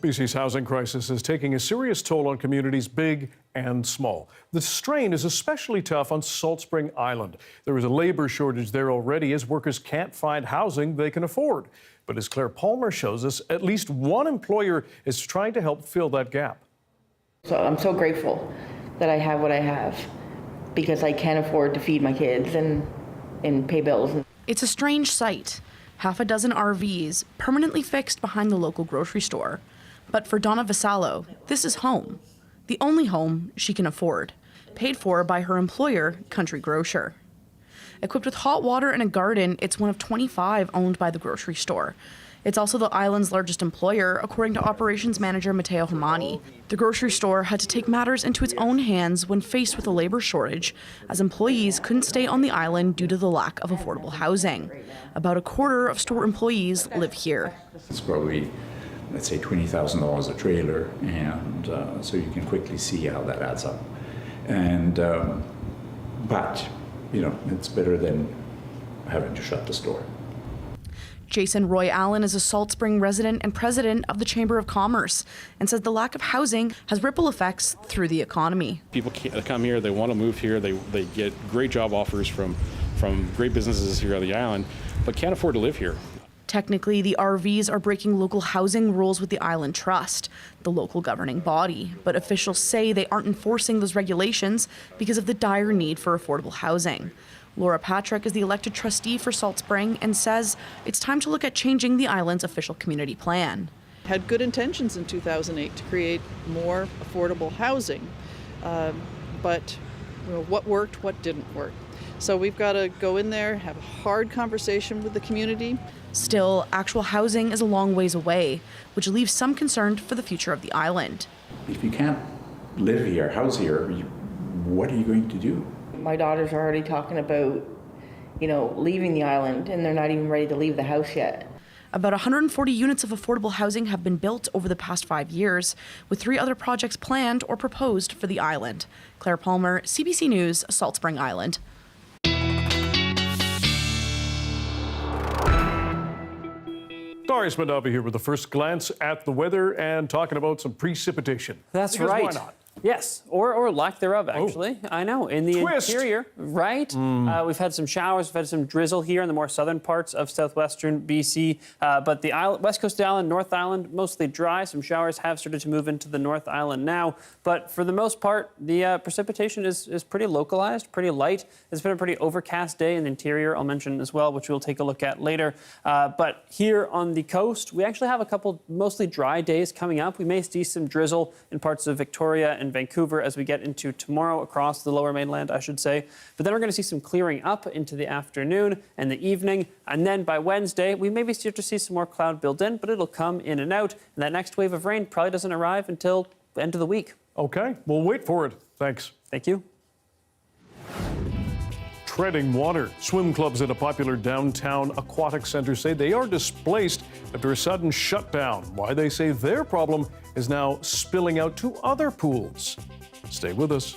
BC's housing crisis is taking a serious toll on communities big and small. The strain is especially tough on Salt Spring Island. There is a labor shortage there already as workers can't find housing they can afford. But as Claire Palmer shows us, at least one employer is trying to help fill that gap. So I'm so grateful that I have what I have because I can afford to feed my kids and pay bills. It's a strange sight. Half a dozen RVs permanently fixed behind the local grocery store. But for Donna Vasallo, this is home. The only home she can afford, paid for by her employer, Country Grocer. Equipped with hot water and a garden, it's one of 25 owned by the grocery store. It's also the island's largest employer, according to operations manager Matteo Hamani. The grocery store had to take matters into its own hands when faced with a labor shortage, as employees couldn't stay on the island due to the lack of affordable housing. About a quarter of store employees live here. It's probably, let's say, $20,000 a trailer, and so you can quickly see how that adds up. And but you know, it's better than having to shut the store. Jason Roy Allen is a Salt Spring resident and president of the Chamber of Commerce and says the lack of housing has ripple effects through the economy. People come here, they want to move here, they get great job offers from great businesses here on the island, but can't afford to live here. Technically, the RVs are breaking local housing rules with the Island Trust, the local governing body, but officials say they aren't enforcing those regulations because of the dire need for affordable housing. Laura Patrick is the elected trustee for Salt Spring and says it's time to look at changing the island's official community plan. Had good intentions in 2008 to create more affordable housing, but you know, what worked, what didn't work. So we've got to go in there, have a hard conversation with the community. Still, actual housing is a long ways away, which leaves some concerned for the future of the island. If you can't live here, house here, what are you going to do? My daughters are already talking about, leaving the island, and they're not even ready to leave the house yet. About 140 units of affordable housing have been built over the past 5 years, with 3 other projects planned or proposed for the island. Claire Palmer, CBC News, Salt Spring Island. Darius Mandavi here with the first glance at the weather and talking about some precipitation. That's because right. Why not? Yes, or lack thereof, actually. Oh. I know. In the interior, right? We've had some showers, we've had some drizzle here in the more southern parts of southwestern BC. But the west coast of the island, North Island, mostly dry. Some showers have started to move into the North Island now. But for the most part, the precipitation is pretty localized, pretty light. It's been a pretty overcast day in the interior, I'll mention as well, which we'll take a look at later. But here on the coast, we actually have a couple mostly dry days coming up. We may see some drizzle in parts of Victoria and Vancouver as we get into tomorrow across the lower mainland, I should say. But then we're going to see some clearing up into the afternoon and the evening. And then by Wednesday, we maybe start to see some more cloud build in, but it'll come in and out. And that next wave of rain probably doesn't arrive until the end of the week. Okay, we'll wait for it. Thanks. Thank you. Treading water. Swim clubs at a popular downtown aquatic center say they are displaced after a sudden shutdown. Why they say their problem is now spilling out to other pools. Stay with us.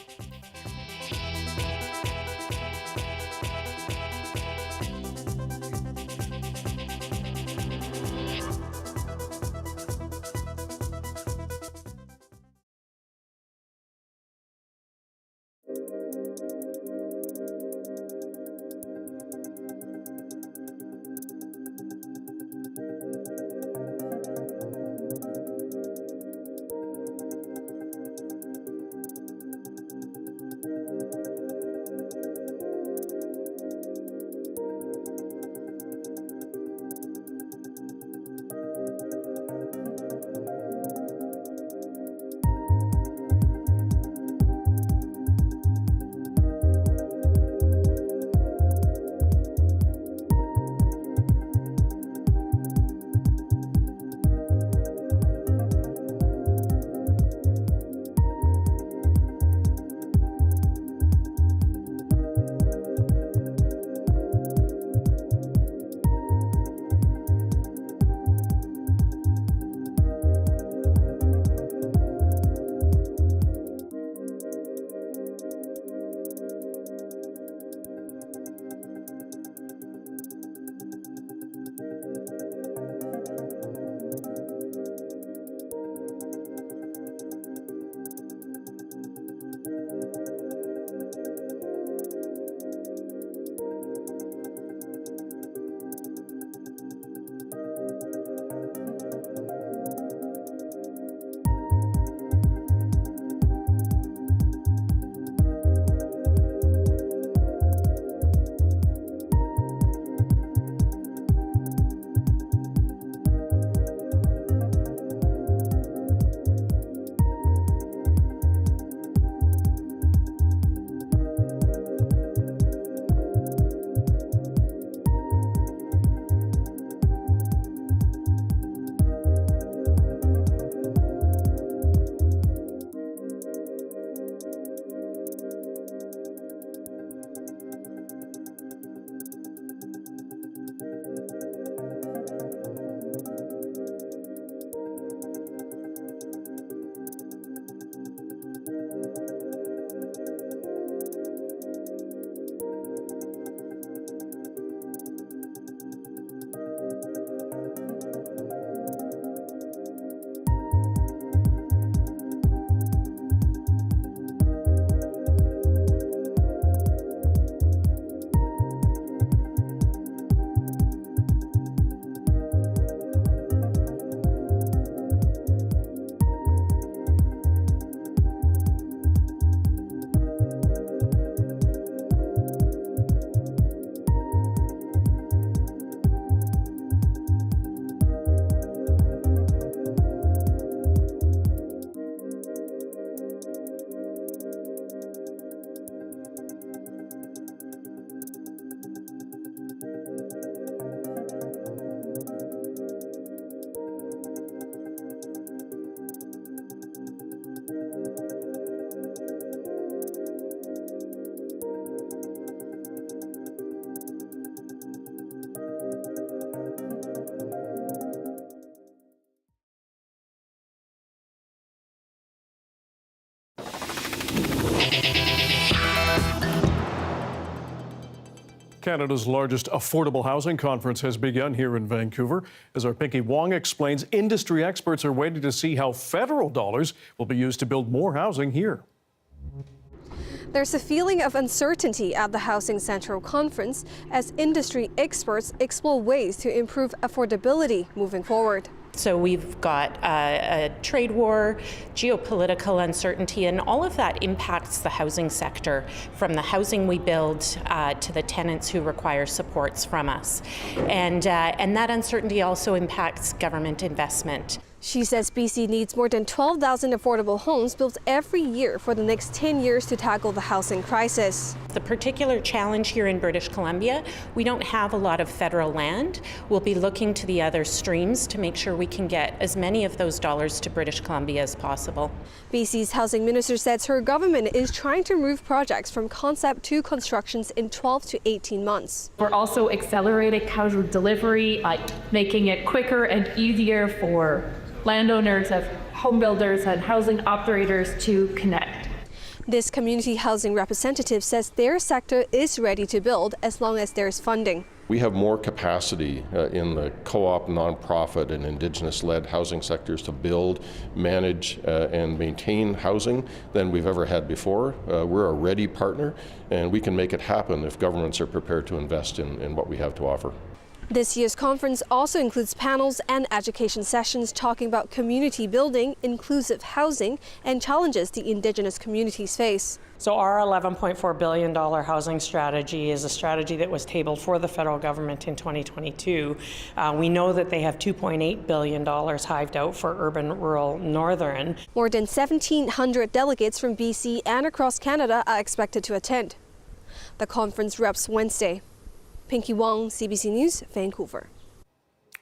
Canada's largest affordable housing conference has begun here in Vancouver. As our Pinky Wong explains, industry experts are waiting to see how federal dollars will be used to build more housing here. There's a feeling of uncertainty at the Housing Central Conference as industry experts explore ways to improve affordability moving forward. So we've got a trade war, geopolitical uncertainty, and all of that impacts the housing sector, from the housing we build to the tenants who require supports from us. And that uncertainty also impacts government investment. She says BC needs more than 12,000 affordable homes built every year for the next 10 years to tackle the housing crisis. The particular challenge here in British Columbia, we don't have a lot of federal land. We'll be looking to the other streams to make sure we can get as many of those dollars to British Columbia as possible. BC's housing minister says her government is trying to move projects from concept to constructions in 12 to 18 months. We're also accelerating housing delivery, making it quicker and easier for landowners, of home builders and housing operators to connect. This community housing representative says their sector is ready to build as long as there's funding. We have more capacity in the co-op, nonprofit, and Indigenous-led housing sectors to build, manage, and maintain housing than we've ever had before. We're a ready partner, and we can make it happen if governments are prepared to invest in what we have to offer. This year's conference also includes panels and education sessions talking about community building, inclusive housing, and challenges the Indigenous communities face. So our $11.4 billion housing strategy is a strategy that was tabled for the federal government in 2022. We know that they have $2.8 billion hived out for urban, rural, northern. More than 1,700 delegates from BC and across Canada are expected to attend. The conference wraps Wednesday. Pinky Wong, CBC News, Vancouver.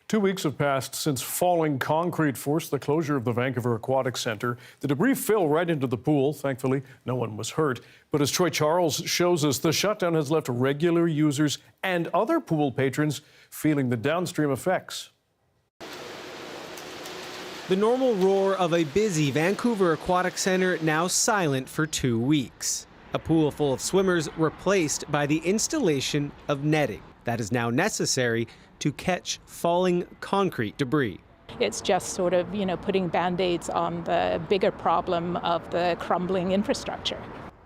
2 weeks have passed since falling concrete forced the closure of the Vancouver Aquatic Centre. The debris fell right into the pool. Thankfully, no one was hurt. But as Troy Charles shows us, the shutdown has left regular users and other pool patrons feeling the downstream effects. The normal roar of a busy Vancouver Aquatic Centre now silent for 2 weeks. A pool full of swimmers replaced by the installation of netting that is now necessary to catch falling concrete debris. It's just sort of, putting Band-Aids on the bigger problem of the crumbling infrastructure.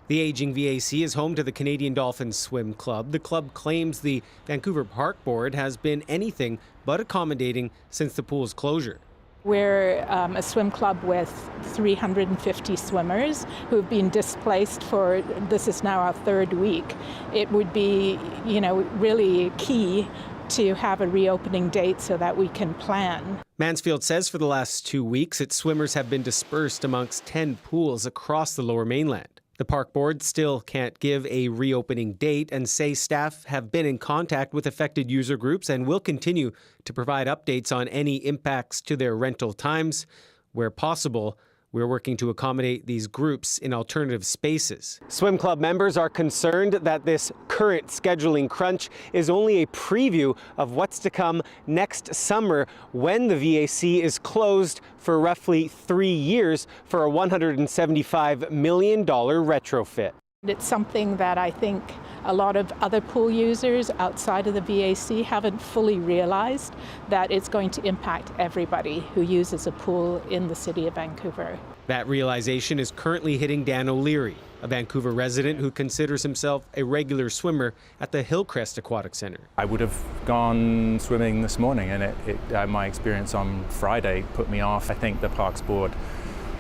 The aging VAC is home to the Canadian Dolphins Swim Club. The club claims the Vancouver Park Board has been anything but accommodating since the pool's closure. We're a swim club with 350 swimmers who've been displaced for, this is now our third week. It would be, really key to have a reopening date so that we can plan. Mansfield says for the last 2 weeks, its swimmers have been dispersed amongst 10 pools across the Lower Mainland. The park board still can't give a reopening date and say staff have been in contact with affected user groups and will continue to provide updates on any impacts to their rental times. Where possible, we're working to accommodate these groups in alternative spaces. Swim club members are concerned that this current scheduling crunch is only a preview of what's to come next summer when the VAC is closed for roughly 3 years for a $175 million retrofit. It's something that I think a lot of other pool users outside of the VAC haven't fully realized, that it's going to impact everybody who uses a pool in the city of Vancouver. That realization is currently hitting Dan O'Leary, a Vancouver resident who considers himself a regular swimmer at the Hillcrest Aquatic Centre. I would have gone swimming this morning, and my experience on Friday put me off. I think the Parks Board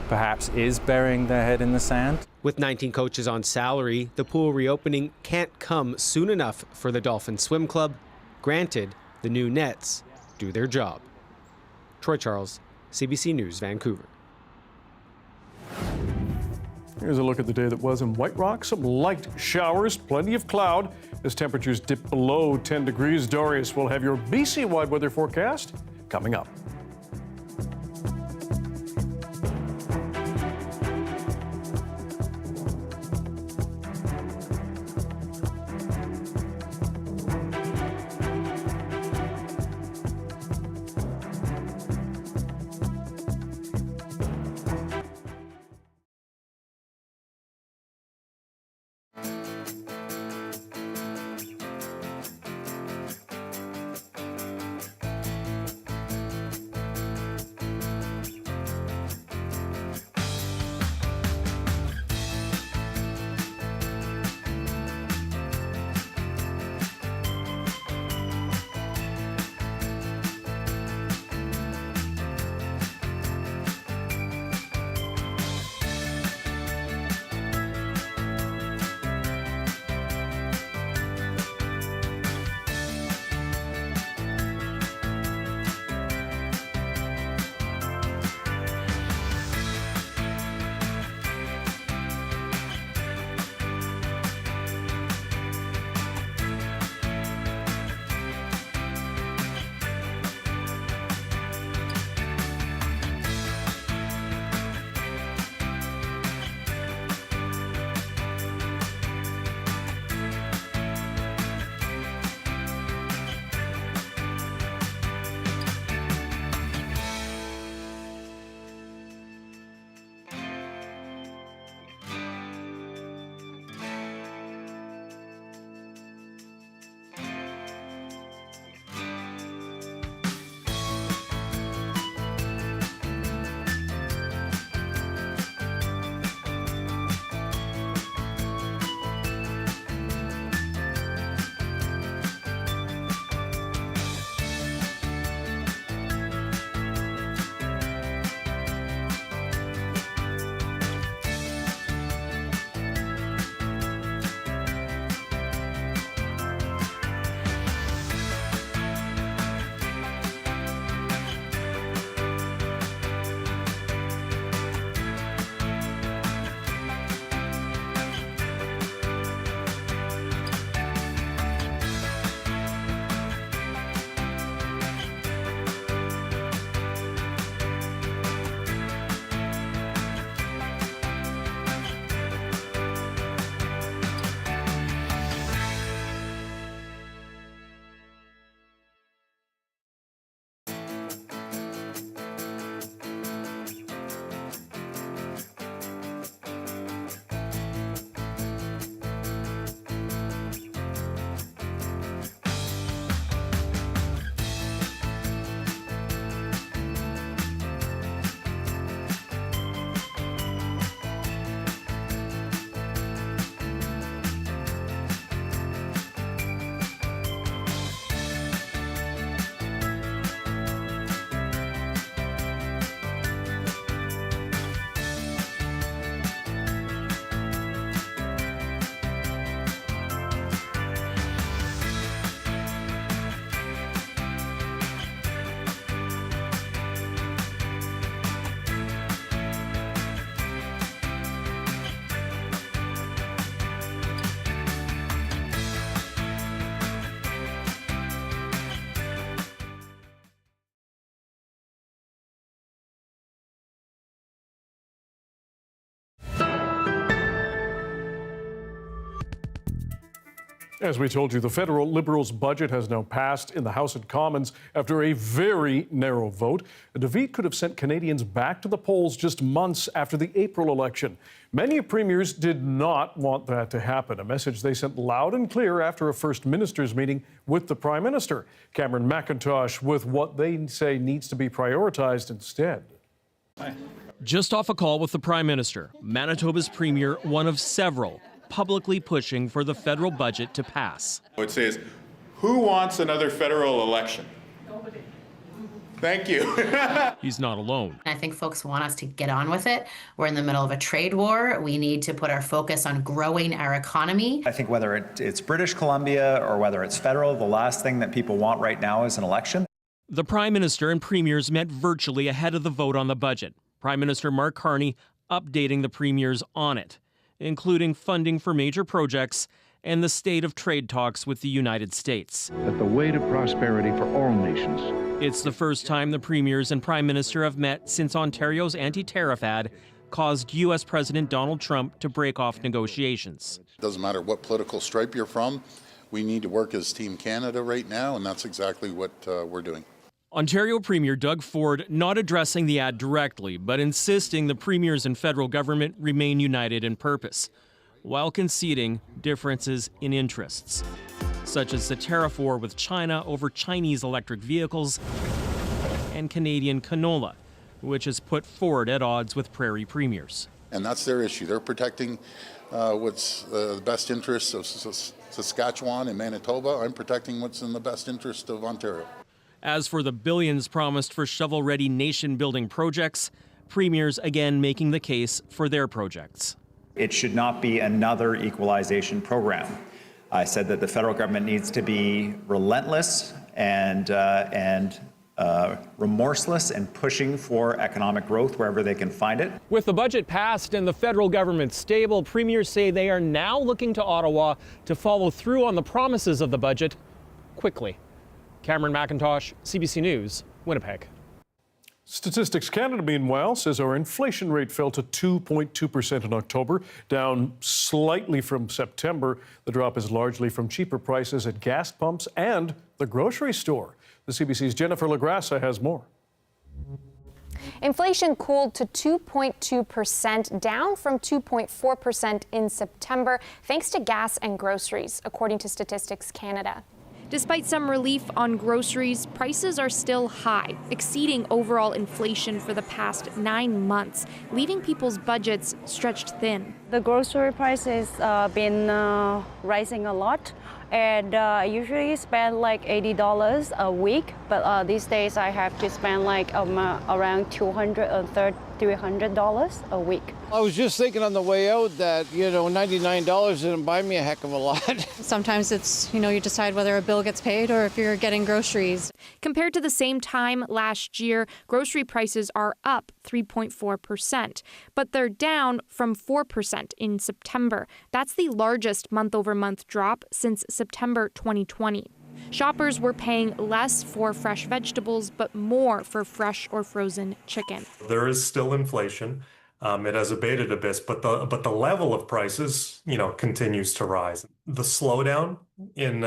perhaps is burying their head in the sand. With 19 coaches on salary, the pool reopening can't come soon enough for the Dolphin Swim Club. Granted, the new nets do their job. Troy Charles, CBC News, Vancouver. Here's a look at the day that was in White Rock. Some light showers, plenty of cloud as temperatures dip below 10 degrees. Darius will have your BC-wide weather forecast coming up. As we told you, the federal Liberals' budget has now passed in the House of Commons after a very narrow vote. A defeat could have sent Canadians back to the polls just months after the April election. Many premiers did not want that to happen, a message they sent loud and clear after a First Minister's meeting with the Prime Minister. Cameron McIntosh with what they say needs to be prioritized instead. Just off a call with the Prime Minister, Manitoba's Premier, one of several, publicly pushing for the federal budget to pass. It says, who wants another federal election? Thank you. He's not alone. I think folks want us to get on with it. We're in the middle of a trade war. We need to put our focus on growing our economy. I think whether it's British Columbia or whether it's federal, the last thing that people want right now is an election. The Prime Minister and premiers met virtually ahead of the vote on the budget. Prime Minister Mark Carney updating the premiers on it, including funding for major projects and the state of trade talks with the United States. That the way to prosperity for all nations. It's the first time the premiers and Prime Minister have met since Ontario's anti-tariff ad caused U.S. President Donald Trump to break off negotiations. It doesn't matter what political stripe you're from, we need to work as Team Canada right now, and that's exactly what we're doing. Ontario Premier Doug Ford not addressing the ad directly, but insisting the premiers and federal government remain united in purpose, while conceding differences in interests, such as the tariff war with China over Chinese electric vehicles and Canadian canola, which has put Ford at odds with prairie premiers. And that's their issue. They're protecting what's the best interests of Saskatchewan and Manitoba. I'm protecting what's in the best interest of Ontario. As for the billions promised for shovel-ready nation-building projects, premiers again making the case for their projects. It should not be another equalization program. I said that the federal government needs to be relentless and remorseless in pushing for economic growth wherever they can find it. With the budget passed and the federal government stable, premiers say they are now looking to Ottawa to follow through on the promises of the budget quickly. Cameron McIntosh, CBC News, Winnipeg. Statistics Canada, meanwhile, says our inflation rate fell to 2.2% in October, down slightly from September. The drop is largely from cheaper prices at gas pumps and the grocery store. The CBC's Jennifer Lagrassa has more. Inflation cooled to 2.2%, down from 2.4% in September, thanks to gas and groceries, according to Statistics Canada. Despite some relief on groceries, prices are still high, exceeding overall inflation for the past 9 months, leaving people's budgets stretched thin. The grocery prices been rising a lot, and I usually spend like $80 a week, but these days I have to spend like around $300 a week. I was just thinking on the way out that, $99 didn't buy me a heck of a lot. Sometimes it's, you decide whether a bill gets paid or if you're getting groceries. Compared to the same time last year, grocery prices are up 3.4%, but they're down from 4% in September. That's the largest month-over-month drop since September 2020. Shoppers were paying less for fresh vegetables, but more for fresh or frozen chicken. There is still inflation. It has abated a bit, but the level of prices, continues to rise. The slowdown in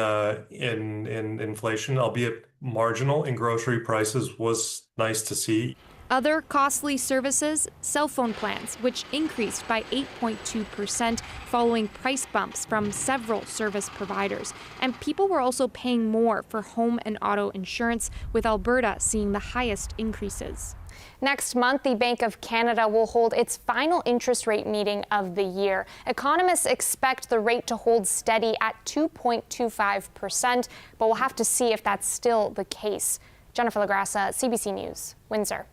inflation, albeit marginal in grocery prices, was nice to see. Other costly services, cell phone plans, which increased by 8.2% following price bumps from several service providers. And people were also paying more for home and auto insurance, with Alberta seeing the highest increases. Next month, the Bank of Canada will hold its final interest rate meeting of the year. Economists expect the rate to hold steady at 2.25%, but we'll have to see if that's still the case. Jennifer Lagrassa, CBC News, Windsor.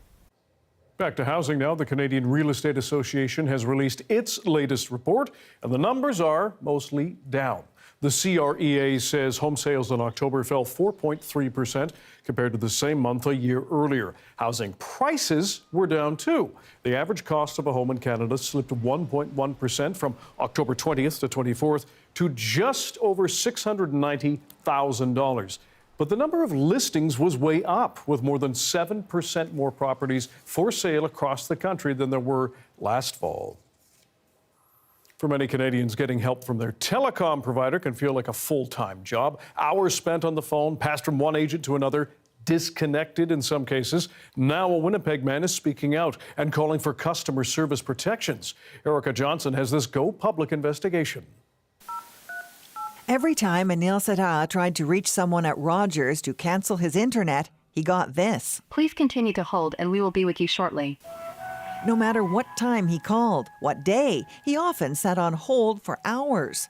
Back to housing now. The Canadian Real Estate Association has released its latest report, and the numbers are mostly down. The CREA says home sales in October fell 4.3% compared to the same month a year earlier. Housing prices were down too. The average cost of a home in Canada slipped 1.1% from October 20th to 24th to just over $690,000. But the number of listings was way up, with more than 7% more properties for sale across the country than there were last fall. For For many Canadians, getting help from their telecom provider can feel like a full-time job. Hours spent on the phone, passed from one agent to another, disconnected in some cases. Now a Winnipeg man is speaking out and calling for customer service protections. Erica Johnson has this Go Public investigation. Every time Anil Sadha tried to reach someone at Rogers to cancel his internet, he got this. Please continue to hold and we will be with you shortly. No matter what time he called, what day, he often sat on hold for hours.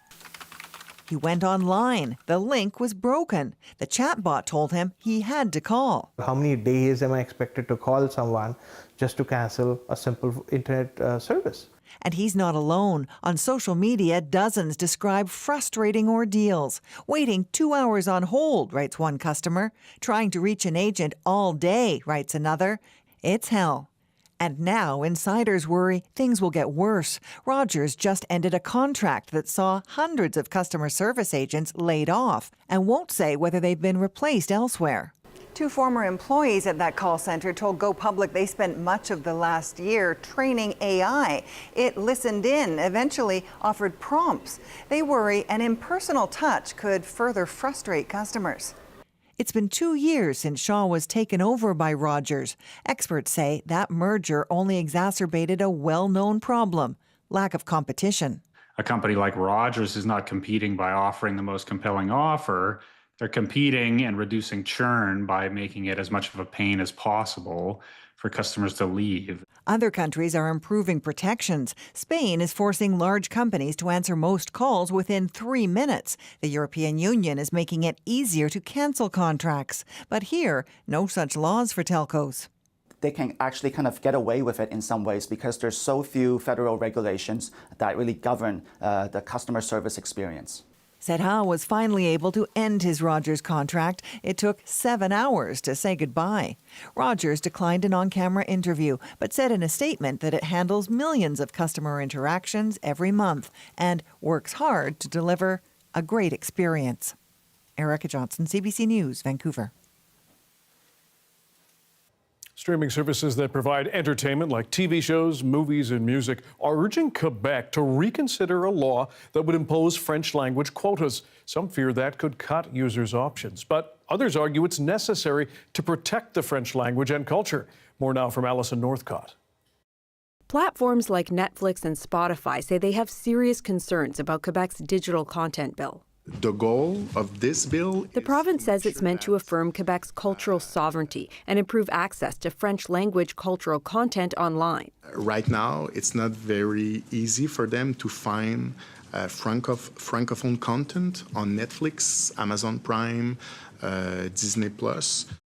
He went online. The link was broken. The chatbot told him he had to call. How many days am I expected to call someone just to cancel a simple internet service? And he's not alone. On social media, dozens describe frustrating ordeals. Waiting 2 hours on hold, writes one customer. Trying to reach an agent all day, writes another. It's hell. And now insiders worry things will get worse. Rogers just ended a contract that saw hundreds of customer service agents laid off and won't say whether they've been replaced elsewhere. 2 former employees at that call center told Go Public they spent much of the last year training AI. It listened in, eventually offered prompts. They worry an impersonal touch could further frustrate customers. It's been 2 years since Shaw was taken over by Rogers. Experts say that merger only exacerbated a well-known problem: lack of competition. A company like Rogers is not competing by offering the most compelling offer. They're competing and reducing churn by making it as much of a pain as possible for customers to leave. Other countries are improving protections. Spain is forcing large companies to answer most calls within 3 minutes. The European Union is making it easier to cancel contracts. But here, no such laws for telcos. They can actually kind of get away with it in some ways because there's so few federal regulations that really govern the customer service experience. Sadha was finally able to end his Rogers contract. It took 7 hours to say goodbye. Rogers declined an on-camera interview, but said in a statement that it handles millions of customer interactions every month and works hard to deliver a great experience. Erica Johnson, CBC News, Vancouver. Streaming services that provide entertainment like TV shows, movies, and music are urging Quebec to reconsider a law that would impose French language quotas. Some fear that could cut users' options, but others argue it's necessary to protect the French language and culture. More now from Alison Northcott. Platforms like Netflix and Spotify say they have serious concerns about Quebec's digital content bill. The goal of this bill, the province says it's meant to affirm Quebec's cultural sovereignty and improve access to French language cultural content online. Right now, it's not very easy for them to find francophone content on Netflix, Amazon Prime, Disney+.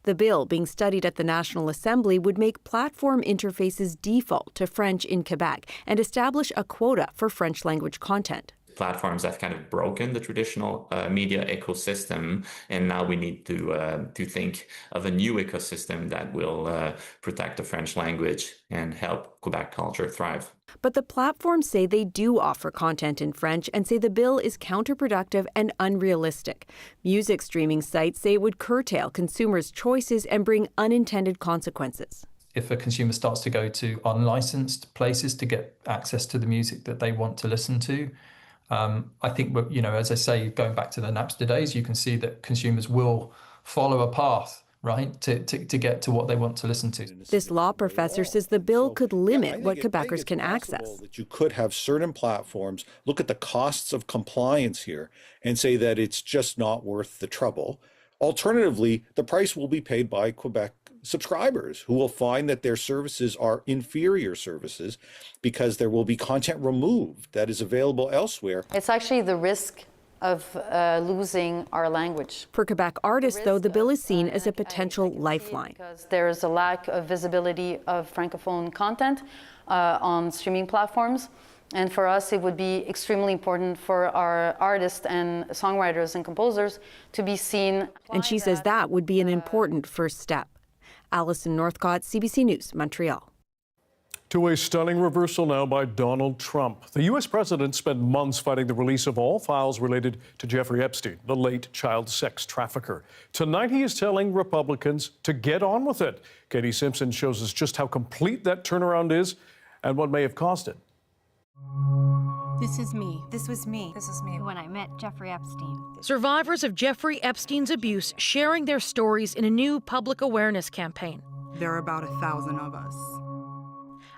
The bill being studied at the National Assembly would make platform interfaces default to French in Quebec and establish a quota for French language content. Platforms have kind of broken the traditional media ecosystem, and now we need to think of a new ecosystem that will protect the French language and help Quebec culture thrive. But the platforms say they do offer content in French and say the bill is counterproductive and unrealistic. Music streaming sites say it would curtail consumers' choices and bring unintended consequences. If a consumer starts to go to unlicensed places to get access to the music that they want to listen to, I think, as I say, going back to the Napster days, you can see that consumers will follow a path, right, to get to what they want to listen to. This law professor says the bill could limit what Quebecers can access. That you could have certain platforms look at the costs of compliance here and say that it's just not worth the trouble. Alternatively, the price will be paid by Quebec subscribers who will find that their services are inferior services because there will be content removed that is available elsewhere. It's actually the risk of losing our language. For Quebec artists, though, the bill is seen as a potential lifeline. Because there is a lack of visibility of Francophone content on streaming platforms. And for us, it would be extremely important for our artists and songwriters and composers to be seen. And she says that would be an important first step. Alison Northcott, CBC News, Montreal. To a stunning reversal now by Donald Trump. The U.S. president spent months fighting the release of all files related to Jeffrey Epstein, the late child sex trafficker. Tonight, he is telling Republicans to get on with it. Katie Simpson shows us just how complete that turnaround is and what may have caused it. This is me. This was me. This is me when I met Jeffrey Epstein. Survivors of Jeffrey Epstein's abuse sharing their stories in a new public awareness campaign. There are about 1,000 of us.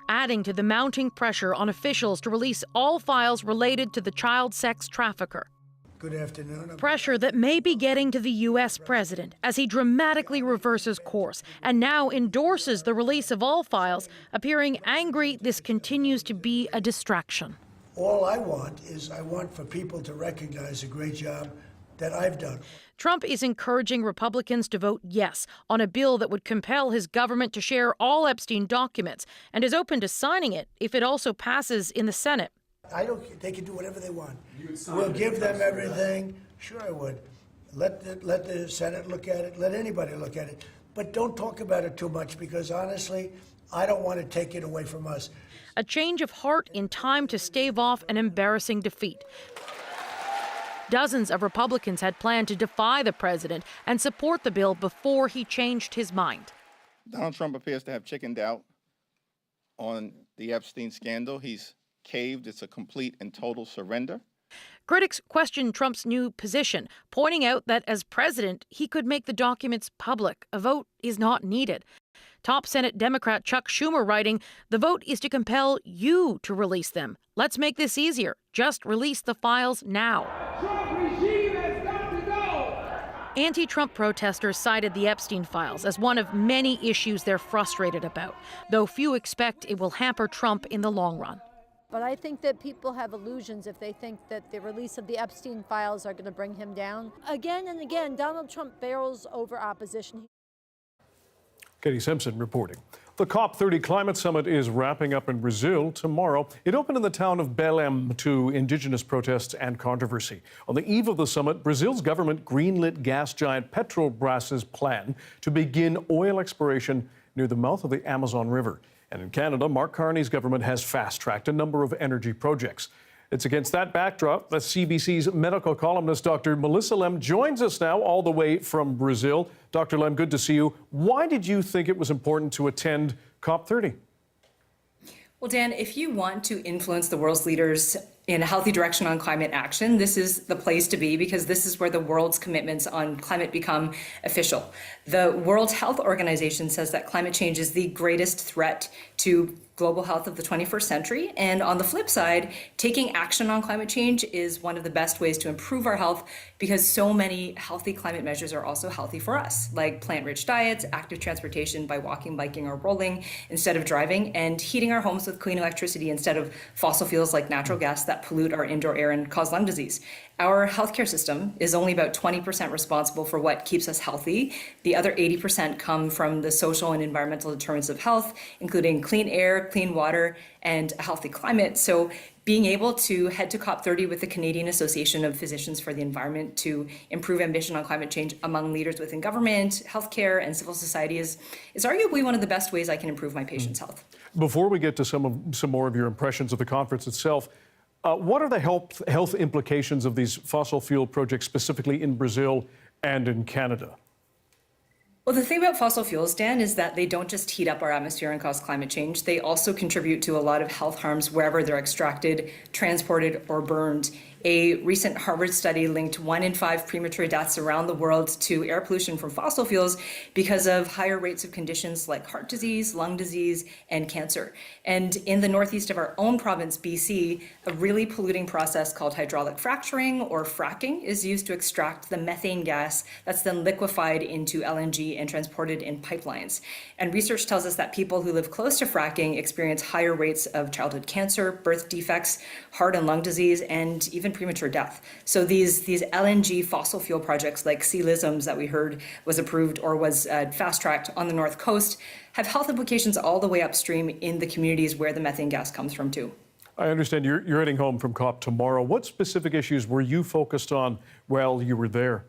Adding to the mounting pressure on officials to release all files related to the child sex trafficker. Good afternoon. Pressure that may be getting to the U.S. president as he dramatically reverses course and now endorses the release of all files, appearing angry this continues to be a distraction. All I want is for people to recognize the great job that I've done. Trump is encouraging Republicans to vote yes on a bill that would compel his government to share all Epstein documents and is open to signing it if it also passes in the Senate. They can do whatever they want. We'll give them everything. Sure, I would. Let the Senate look at it. Let anybody look at it. But don't talk about it too much because honestly, I don't want to take it away from us. A change of heart in time to stave off an embarrassing defeat. Dozens of Republicans had planned to defy the president and support the bill before he changed his mind. Donald Trump appears to have chickened out on the Epstein scandal. He's caved. It's a complete and total surrender. Critics question Trump's new position, pointing out that as president, he could make the documents public. A vote is not needed. Top Senate Democrat Chuck Schumer writing, "The vote is to compel you to release them. Let's make this easier. Just release the files now." Anti-Trump protesters cited the Epstein files as one of many issues they're frustrated about, though few expect it will hamper Trump in the long run. But I think that people have illusions if they think that the release of the Epstein files are going to bring him down. Again and again, Donald Trump barrels over opposition. Katie Simpson reporting. The COP30 climate summit is wrapping up in Brazil tomorrow. It opened in the town of Belém to indigenous protests and controversy. On the eve of the summit, Brazil's government greenlit gas giant Petrobras's plan to begin oil exploration near the mouth of the Amazon River. And in Canada, Mark Carney's government has fast-tracked a number of energy projects. It's against that backdrop that CBC's medical columnist, Dr. Melissa Lem, joins us now all the way from Brazil. Dr. Lem, good to see you. Why did you think it was important to attend COP30? Well, Dan, if you want to influence the world's leaders in a healthy direction on climate action, this is the place to be because this is where the world's commitments on climate become official. The World Health Organization says that climate change is the greatest threat to global health of the 21st century. And on the flip side, taking action on climate change is one of the best ways to improve our health because so many healthy climate measures are also healthy for us, like plant-rich diets, active transportation by walking, biking, or rolling instead of driving, and heating our homes with clean electricity instead of fossil fuels like natural gas that pollute our indoor air and cause lung disease. Our healthcare system is only about 20% responsible for what keeps us healthy. The other 80% come from the social and environmental determinants of health, including clean air, clean water, and a healthy climate. So being able to head to COP30 with the Canadian Association of Physicians for the Environment to improve ambition on climate change among leaders within government, healthcare, and civil society is arguably one of the best ways I can improve my patients' health. Before we get to some more of your impressions of the conference itself, what are the health implications of these fossil fuel projects, specifically in Brazil and in Canada? Well, the thing about fossil fuels, Dan, is that they don't just heat up our atmosphere and cause climate change. They also contribute to a lot of health harms wherever they're extracted, transported, or burned. A recent Harvard study linked 1 in 5 premature deaths around the world to air pollution from fossil fuels because of higher rates of conditions like heart disease, lung disease, and cancer. And in the northeast of our own province, BC, a really polluting process called hydraulic fracturing or fracking is used to extract the methane gas that's then liquefied into LNG and transported in pipelines. And research tells us that people who live close to fracking experience higher rates of childhood cancer, birth defects, heart and lung disease, and even premature death. So these LNG fossil fuel projects like Sealisms that we heard was approved or was fast-tracked on the North Coast have health implications all the way upstream in the communities where the methane gas comes from too. I understand you're heading home from COP tomorrow. What specific issues were you focused on while you were there?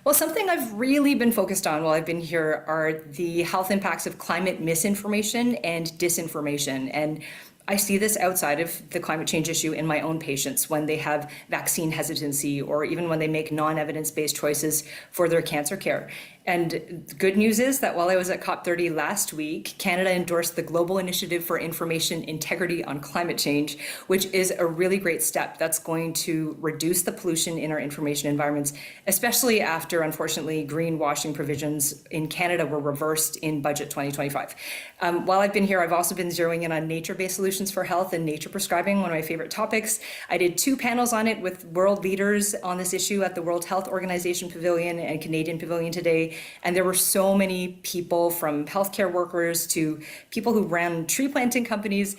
Well, something I've really been focused on while I've been here are the health impacts of climate misinformation and disinformation. And I see this outside of the climate change issue in my own patients when they have vaccine hesitancy or even when they make non-evidence-based choices for their cancer care. And good news is that while I was at COP30 last week, Canada endorsed the Global Initiative for Information Integrity on Climate Change, which is a really great step that's going to reduce the pollution in our information environments, especially after, unfortunately, greenwashing provisions in Canada were reversed in Budget 2025. While I've been here, I've also been zeroing in on nature-based solutions for health and nature prescribing, one of my favorite topics. I did 2 panels on it with world leaders on this issue at the World Health Organization Pavilion and Canadian Pavilion today. And there were so many people, from healthcare workers to people who ran tree planting companies.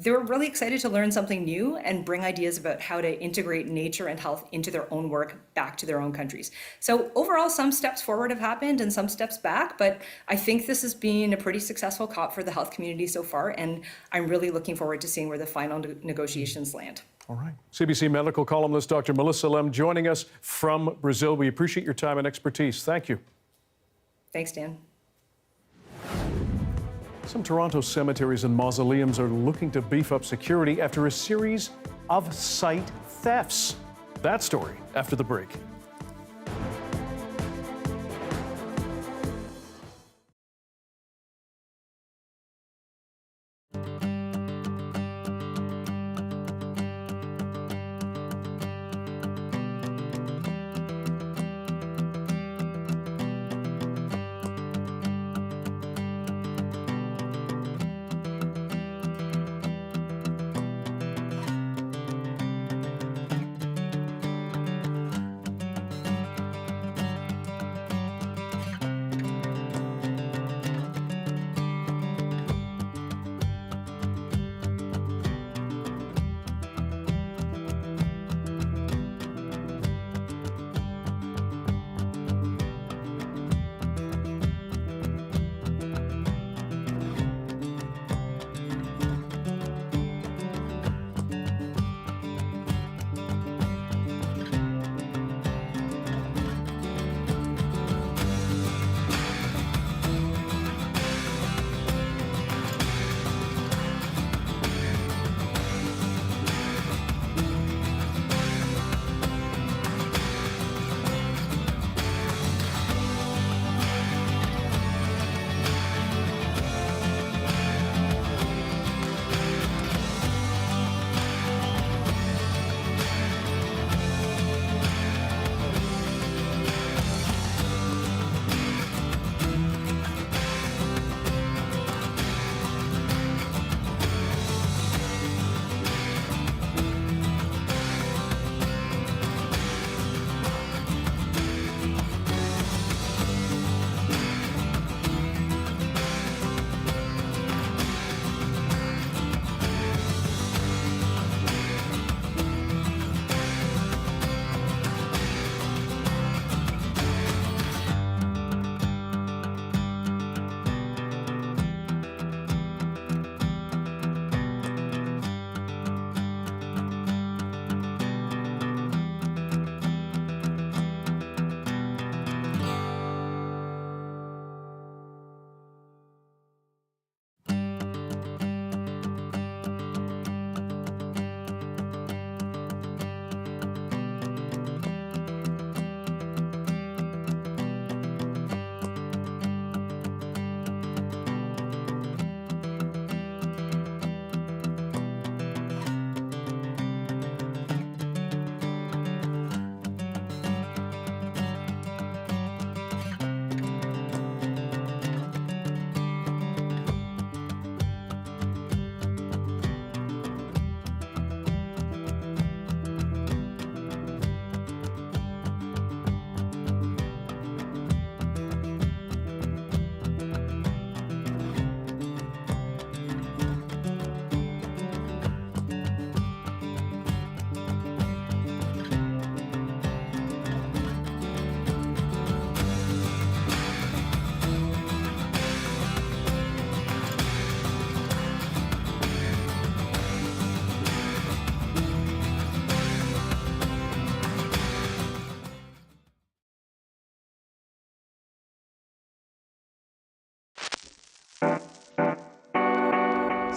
They were really excited to learn something new and bring ideas about how to integrate nature and health into their own work back to their own countries. So overall, some steps forward have happened and some steps back, but I think this has been a pretty successful COP for the health community so far, and I'm really looking forward to seeing where the final negotiations land. All right. CBC medical columnist Dr. Melissa Lem joining us from Brazil. We appreciate your time and expertise. Thank you. Thanks, Dan. Some Toronto cemeteries and mausoleums are looking to beef up security after a series of site thefts. That story after the break.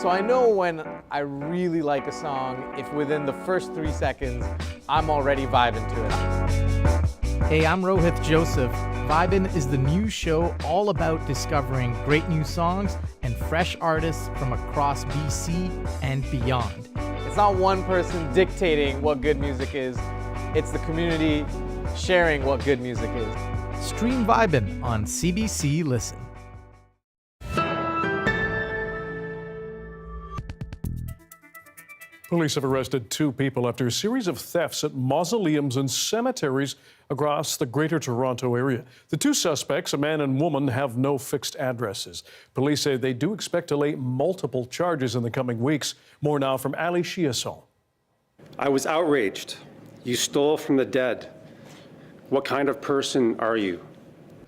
So I know when I really like a song, if within the first 3 seconds, I'm already vibing to it. Hey, I'm Rohith Joseph. Vibin' is the new show all about discovering great new songs and fresh artists from across BC and beyond. It's not one person dictating what good music is. It's the community sharing what good music is. Stream Vibin' on CBC Listen. Police have arrested 2 people after a series of thefts at mausoleums and cemeteries across the Greater Toronto area. The 2 suspects, a man and woman, have no fixed addresses. Police say they do expect to lay multiple charges in the coming weeks. More now from Ali Chiasson. I was outraged. You stole from the dead. What kind of person are you?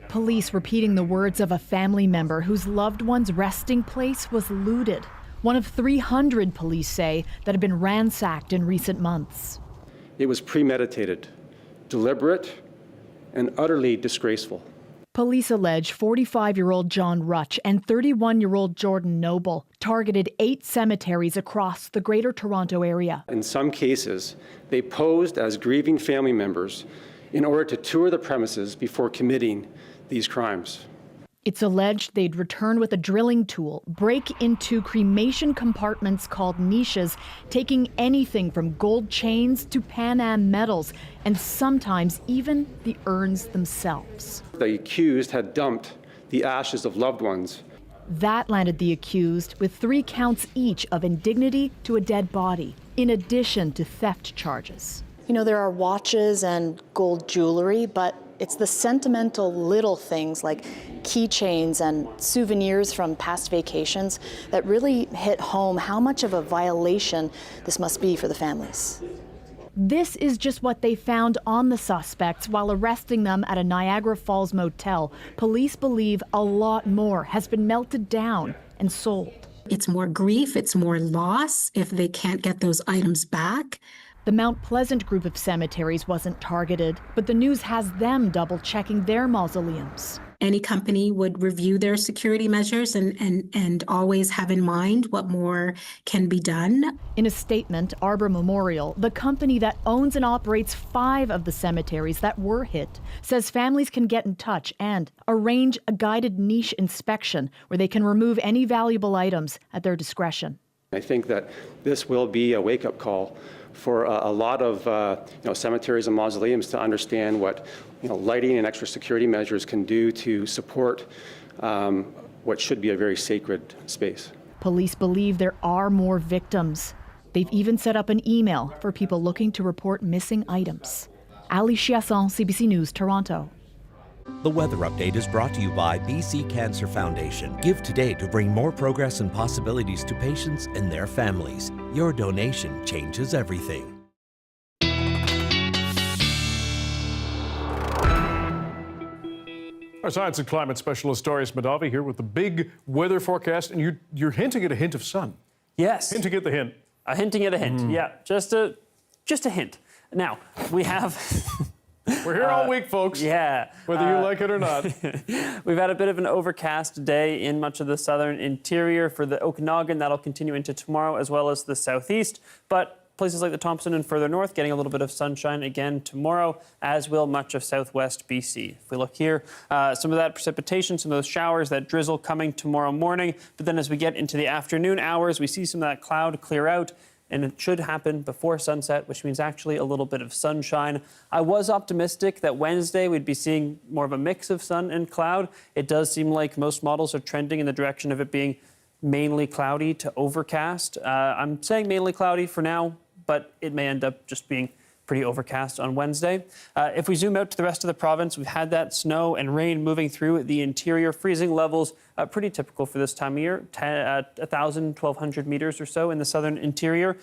Police repeating the words of a family member whose loved one's resting place was looted. One of 300 police say that have been ransacked in recent months. It was premeditated, deliberate, and utterly disgraceful. Police allege 45-year-old John Rutch and 31-year-old Jordan Noble targeted 8 cemeteries across the Greater Toronto area. In some cases, they posed as grieving family members in order to tour the premises before committing these crimes. It's alleged they'd return with a drilling tool, break into cremation compartments called niches, taking anything from gold chains to Pan Am medals, and sometimes even the urns themselves. The accused had dumped the ashes of loved ones. That landed the accused with 3 counts each of indignity to a dead body, in addition to theft charges. You know, there are watches and gold jewelry, but it's the sentimental little things like keychains and souvenirs from past vacations that really hit home how much of a violation this must be for the families. This is just what they found on the suspects while arresting them at a Niagara Falls motel. Police believe a lot more has been melted down and sold. It's more grief, it's more loss if they can't get those items back. The Mount Pleasant group of cemeteries wasn't targeted, but the news has them double-checking their mausoleums. Any company would review their security measures and always have in mind what more can be done. In a statement, Arbor Memorial, the company that owns and operates 5 of the cemeteries that were hit, says families can get in touch and arrange a guided niche inspection where they can remove any valuable items at their discretion. I think that this will be a wake-up call for a lot of cemeteries and mausoleums to understand what lighting and extra security measures can do to support what should be a very sacred space. Police believe there are more victims. They've even set up an email for people looking to report missing items. Ali Chiasson, CBC News, Toronto. The weather update is brought to you by BC Cancer Foundation. Give today to bring more progress and possibilities to patients and their families. Your donation changes everything. Our science and climate specialist Darius Madavi here with the big weather forecast, and you're hinting at a hint of sun. Yes. Hinting at the hint. Hinting at a hint, yeah. Just a hint. Now, we have... We're here all week, folks. Yeah. Whether you like it or not. We've had a bit of an overcast day in much of the southern interior for the Okanagan. That'll continue into tomorrow as well as the southeast. But places like the Thompson and further north getting a little bit of sunshine again tomorrow, as will much of southwest BC. If we look here, some of that precipitation, some of those showers, that drizzle coming tomorrow morning. But then as we get into the afternoon hours, we see some of that cloud clear out. And it should happen before sunset, which means actually a little bit of sunshine. I was optimistic that Wednesday we'd be seeing more of a mix of sun and cloud. It does seem like most models are trending in the direction of it being mainly cloudy to overcast. I'm saying mainly cloudy for now, but it may end up just being pretty overcast on Wednesday. If we zoom out to the rest of the province, we've had that snow and rain moving through the interior. Freezing levels pretty typical for this time of year, 1,000, 1,200 meters or so in the southern interior.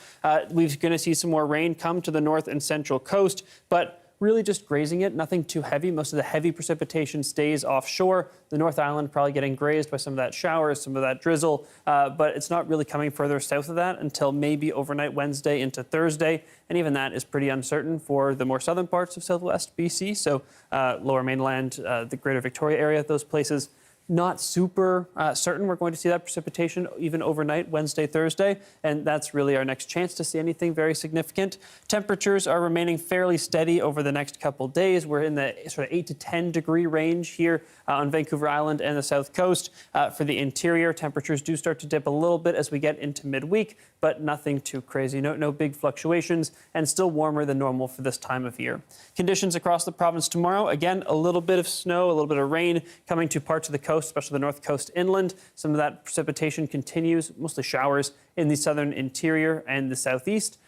We're going to see some more rain come to the north and central coast, but really just grazing it, nothing too heavy. Most of the heavy precipitation stays offshore. The North Island probably getting grazed by some of that showers, some of that drizzle, but it's not really coming further south of that until maybe overnight Wednesday into Thursday. And even that is pretty uncertain for the more southern parts of southwest BC. So lower mainland, the greater Victoria area, those places, not super certain we're going to see that precipitation even overnight, Wednesday, Thursday, and that's really our next chance to see anything very significant. Temperatures are remaining fairly steady over the next couple days. We're in the sort of 8 to 10 degree range here on Vancouver Island and the South Coast. For the interior, temperatures do start to dip a little bit as we get into midweek, but nothing too crazy. No big fluctuations, and still warmer than normal for this time of year. Conditions across the province tomorrow, again, a little bit of snow, a little bit of rain coming to parts of the coast, especially the north coast inland. Some of that precipitation continues, mostly showers in the southern interior and the southeast.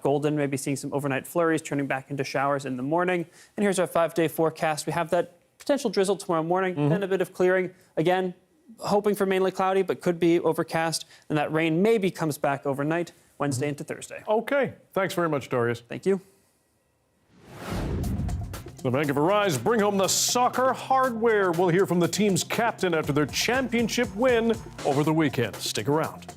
Golden, maybe seeing some overnight flurries turning back into showers in the morning. And here's our 5-day forecast. We have that potential drizzle tomorrow morning, then a bit of clearing. Again, hoping for mainly cloudy, but could be overcast. And that rain maybe comes back overnight, Wednesday into Thursday. Okay. Thanks very much, Darius. Thank you. The Vancouver Rise bring home the soccer hardware. We'll hear from the team's captain after their championship win over the weekend. Stick around.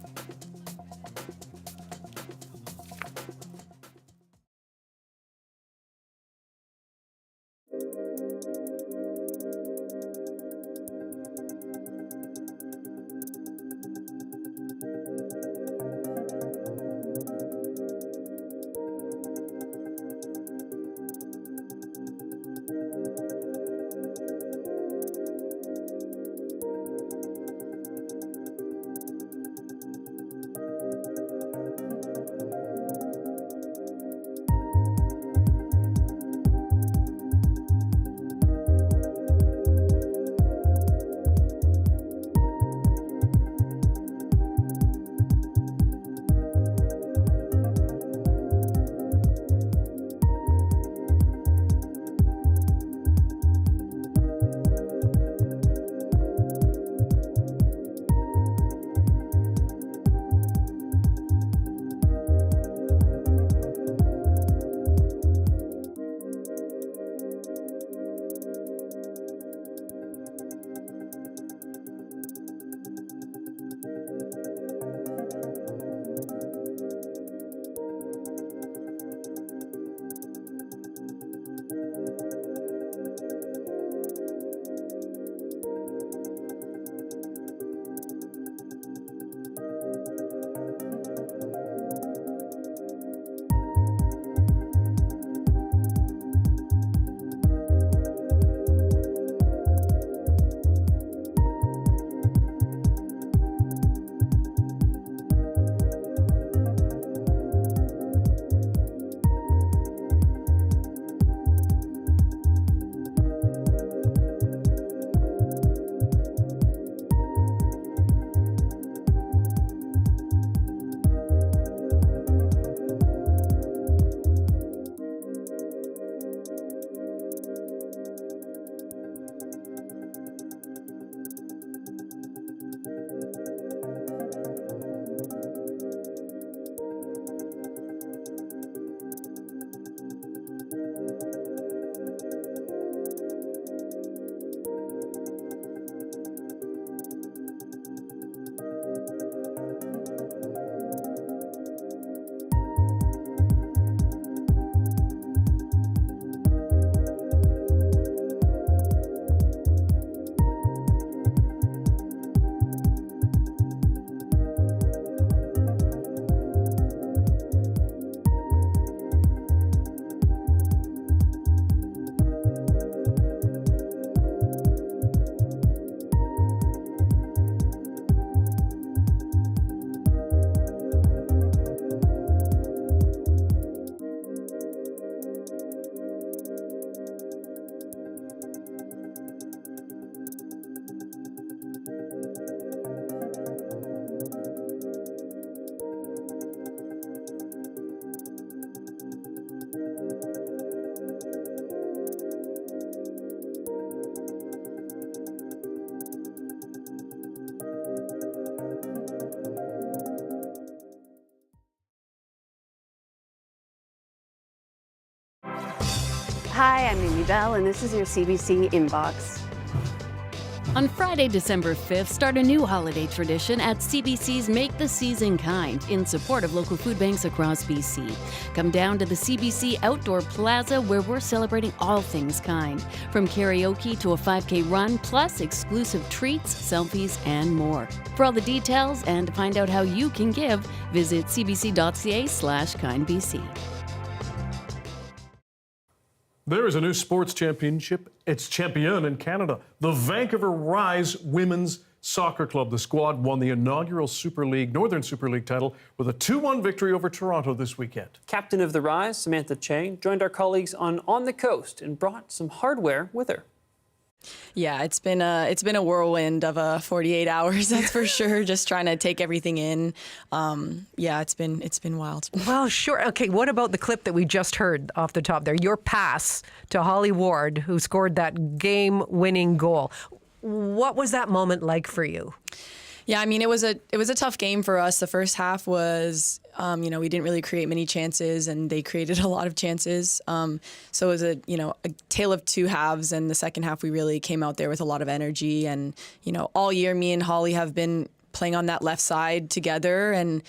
Hi, I'm Mimi Bell, and this is your CBC Inbox. On Friday, December 5th, start a new holiday tradition at CBC's Make the Season Kind in support of local food banks across BC. Come down to the CBC Outdoor Plaza where we're celebrating all things kind, from karaoke to a 5K run, plus exclusive treats, selfies, and more. For all the details and to find out how you can give, visit cbc.ca/kindbc. There is a new sports championship. It's champion in Canada. The Vancouver Rise Women's Soccer Club. The squad won the inaugural Northern Super League title with a 2-1 victory over Toronto this weekend. Captain of the Rise, Samantha Chang, joined our colleagues on the coast and brought some hardware with her. Yeah, it's been a whirlwind of 48 hours, that's for sure. Just trying to take everything in. Yeah, it's been wild. Well, sure. Okay, what about the clip that we just heard off the top there? Your pass to Holly Ward, who scored that game-winning goal. What was that moment like for you? Yeah, I mean, it was a tough game for us. The first half was, we didn't really create many chances, and they created a lot of chances. So it was a tale of two halves. And the second half, we really came out there with a lot of energy. And all year, me and Holly have been playing on that left side together and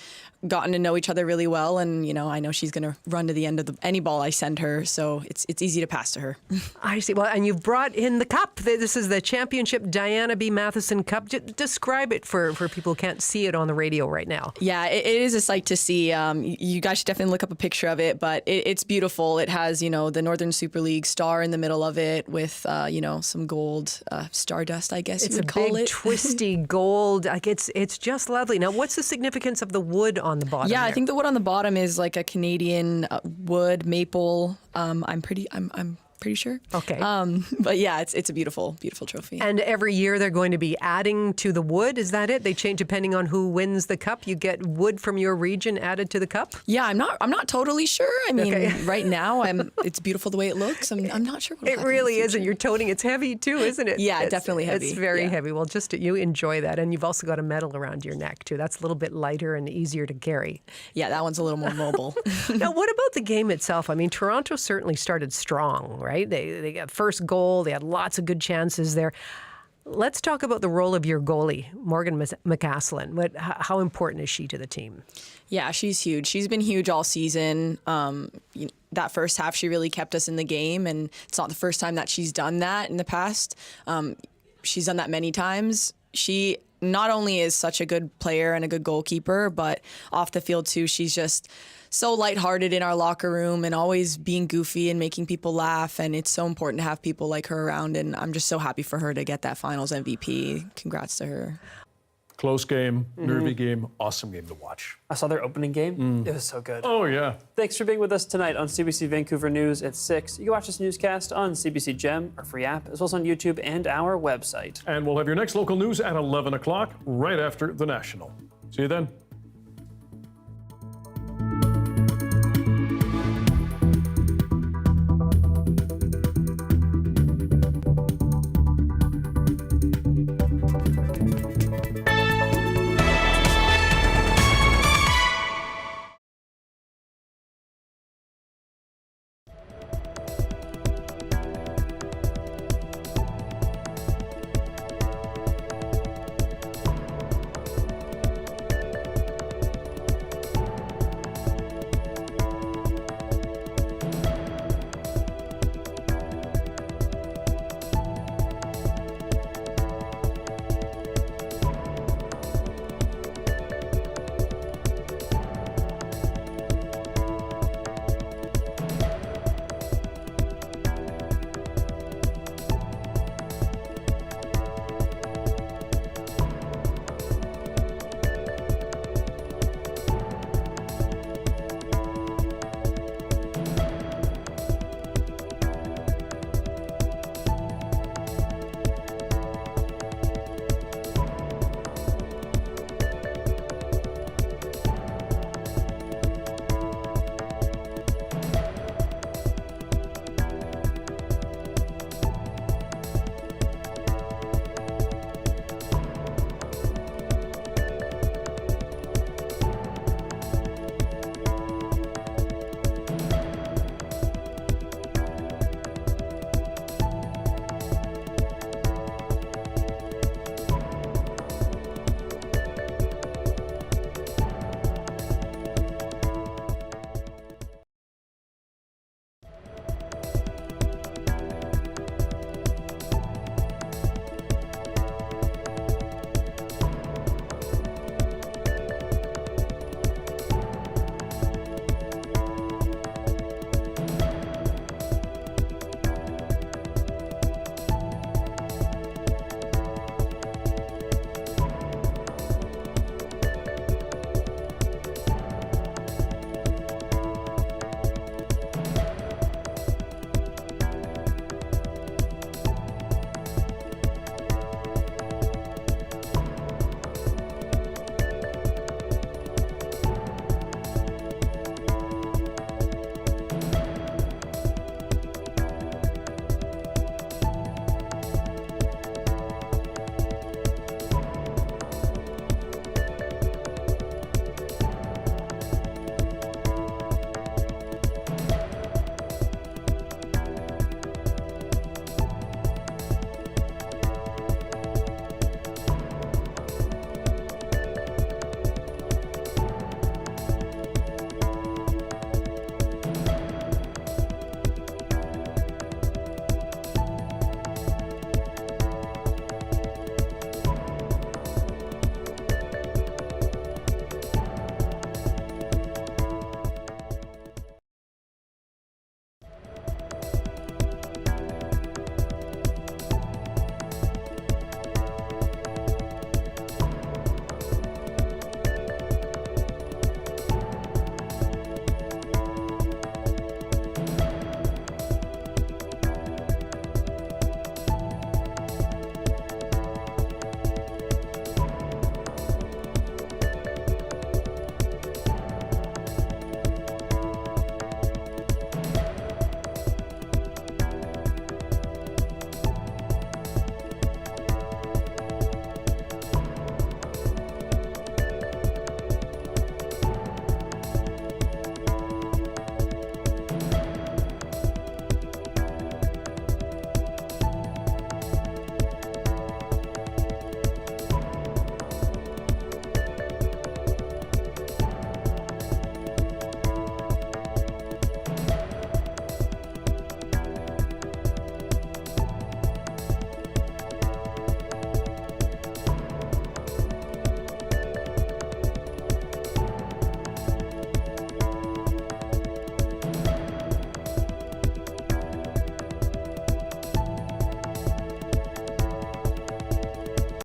gotten to know each other really well. And I know she's going to run to the end of any ball I send her, so it's easy to pass to her. I see. Well, and you've brought in the cup. This is the Championship Diana B. Matheson Cup. Describe it for people who can't see it on the radio right now. Yeah, it is a sight to see. You guys should definitely look up a picture of it, but it's beautiful. It has the Northern Super League star in the middle of it with some gold stardust, I guess you would call it. It's a big twisty gold. Like it's just lovely. Now, what's the significance of the wood on the bottom? Yeah, there? I think the wood on the bottom is like a Canadian wood maple. I'm pretty sure. Okay. But yeah, it's a beautiful, beautiful trophy. And every year they're going to be adding to the wood. Is that it? They change depending on who wins the cup. You get wood from your region added to the cup. Yeah, I'm not totally sure. I mean, right now it's beautiful the way it looks. I'm not sure. It really is, and you're toting. It's heavy too, isn't it? Yeah, definitely heavy. It's very heavy. Well, just you enjoy that, and you've also got a medal around your neck too. That's a little bit lighter and easier to carry. Yeah, that one's a little more mobile. Now, what about the game itself? I mean, Toronto certainly started strong, right? They got first goal. They had lots of good chances there. Let's talk about the role of your goalie, Morgan McCaslin. How important is she to the team? Yeah, she's huge. She's been huge all season. That first half, she really kept us in the game, and it's not the first time that she's done that in the past. She's done that many times. She not only is such a good player and a good goalkeeper, but off the field too, she's just so lighthearted in our locker room and always being goofy and making people laugh. And it's so important to have people like her around. And I'm just so happy for her to get that finals MVP. Congrats to her. Close game, nervy game, awesome game to watch. I saw their opening game. It was so good. Oh, yeah. Thanks for being with us tonight on CBC Vancouver News at 6. You can watch this newscast on CBC Gem, our free app, as well as on YouTube and our website. And we'll have your next local news at 11 o'clock, right after the National. See you then.